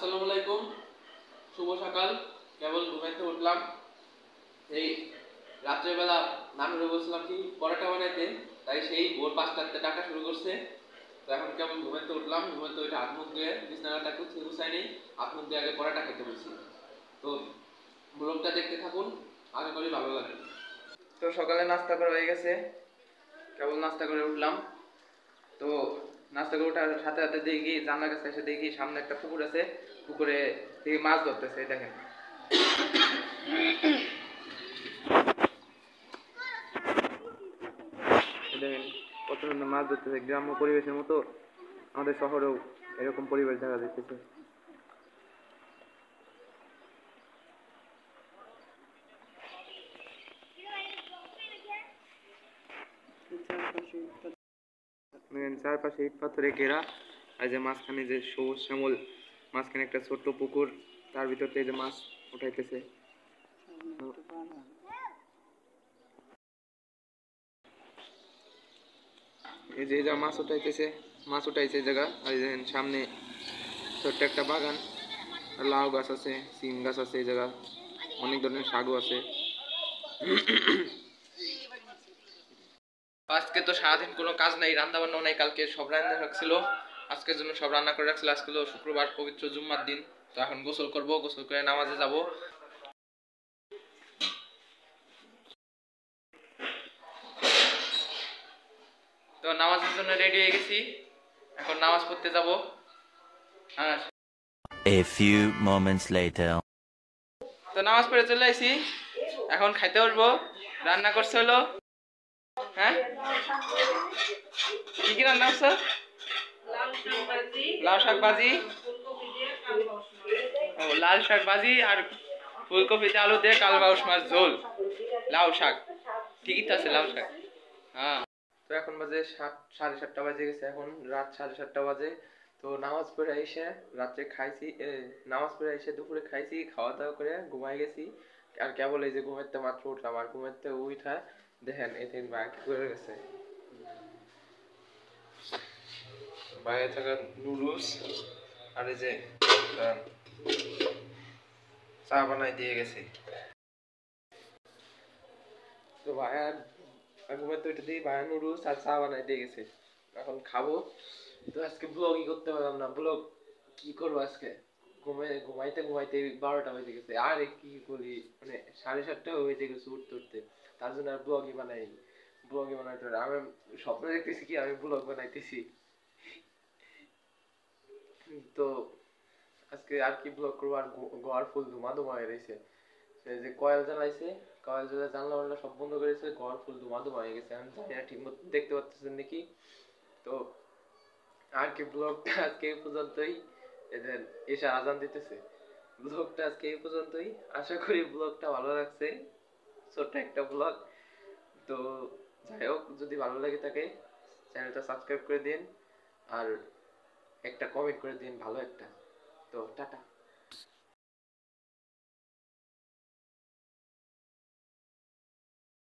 আসসালামু আলাইকুম, শুভ সকাল। কেবল ঘুমাইতে উঠলাম। এই রাত্রেবেলা নানুরে বলছিলাম কি পরোটা বানাইতে, তাই সেই ভোর 5টাতে ডাকা শুরু করছে। তো এখন কেবল ঘুমাইতে উঠলাম, ঘুমাইতে উঠে হাত মুখ দিয়ে বিছানাটা গুছাই নেই, হাত মুখ দিয়ে আগে পরোটা খেতে বলছি। তো ব্লগটা দেখতে থাকুন, আশা করি ভালো লাগে। তো সকালে নাস্তা করা হয়ে গেছে, কেবল নাস্তা করে উঠলাম। তো নাস্তা করে ওঠার সাথে সাথে দেখি জানলার কাছে এসে দেখি সামনে একটা পুকুর আছে, পুকুরে দেখি মাছ ধরতেছে। দেখেন দেখেন কত সুন্দর মাছ ধরতেছে। গ্রাম্য পরিবেশের মতো আমাদের শহরেও এরকম পরিবেশ দেখা যাচ্ছে। চারপাশে ইট পাথরে ঘেরা, আর যে মাঝখানে যে সবুজ শ্যামল, মাঝখানে একটা ছোট্ট পুকুর, তার ভিতর থেকে যে মাছ উঠাইতেছে। এই যে যা মাছ উঠাইতেছে, মাছ উঠাইছে এই জায়গা। আর দেখেন সামনে ছোট্ট একটা বাগান, লাউ গাছ আছে, সিম গাছ আছে, এই জায়গা অনেক ধরনের শাকও আছে। আজকে তো সারাদিন কোনো কাজ নাই, রান্না বান্নাও নাই, কালকে সব রান্না রাখছিল, আজকের জন্য সব রান্না করে রাখছিল। আজকে হলো শুক্রবার, পবিত্র জুম্মার দিন। তো এখন গোসল করব, গোসল করে নামাজে যাব। তো নামাজের জন্য রেডি হয়ে গেছি, এখন নামাজ পড়তে যাব। হ্যাঁ, A few moments later. তো নামাজ পড়ে চলে আসি, এখন খাইতে বসবো। রান্না করছে হলো, হ্যাঁ কি কি রান্না করছো? লাউ শাক ভাজি, ও লাল শাক ভাজি আর ফুলকপিতে আলু দিয়ে কালবাউস মাছ ঝোল। লাউ শাক ঠিকই তো আছে, লাউ শাক। হ্যাঁ, তো এখন বাজে 7:30 বাজে গেছে, এখন রাত 7:30 বাজে। তো নামাজ পড়ে এসে রাত্রে খাইছি, নামাজ পড়ে এসে দুপুরে খাইছি, খাওয়া দাওয়া করে ঘুমাই গেছি। আর কেবল এই যে ঘুমাইতে মাত্র উঠলাম, আর ঘুমাইতে উঠা দেখেন এই দিন ভাই কি করে গেছে। বাইরে থাকা নুডলস আর এই যে চা বানাই দিয়ে গেছে। তো ভাইয়া ঘুমাইতে উঠে দিই, ভাইয়া নুডলস আর চা বানাই দিয়ে গেছে, এখন খাবো। তো আজকে ব্লগই করতে পারলাম না, ব্লগ কি করবো আজকে, ঘুমাইতে ঘুমাইতে 12টা বেজে গেছে। আর কি করি, মানে 7:30 বেজে গেছে উঠতে উঠতে, তার জন্য আর ব্লগই বানাইনি। ব্লগই বানাইতে পারি আমি, স্বপ্ন দেখতেছি কি আমি ব্লগ বানাইতেছি। তো আজকে আর কি ব্লগ করবো, আর ঘর ফুল ধুমা ধুমা হয়ে রয়েছে। সেই যে কয়েল জ্বালাইছে, কয়েল জ্বালা জানলা বানলা সব বন্ধ করেছে, ঘর ফুল ধুমা ধুমা হয়ে গেছে। আমি জানি না ঠিক মতো দেখতে পাচ্ছেন নাকি। তো আর কি ব্লগটা আজকে এই পর্যন্তই। এদের এসে আজান দিতেছে। ব্লগটা আজকে এই পর্যন্তই, আশা করি ব্লগটা ভালো লাগছে, ছোট্ট একটা ব্লগ। তো যাই হোক, যদি ভালো লাগে থাকে চ্যানেলটা সাবস্ক্রাইব করে দিন, আর একটা কমেন্ট করে দিন ভালো একটা। তো টাটা।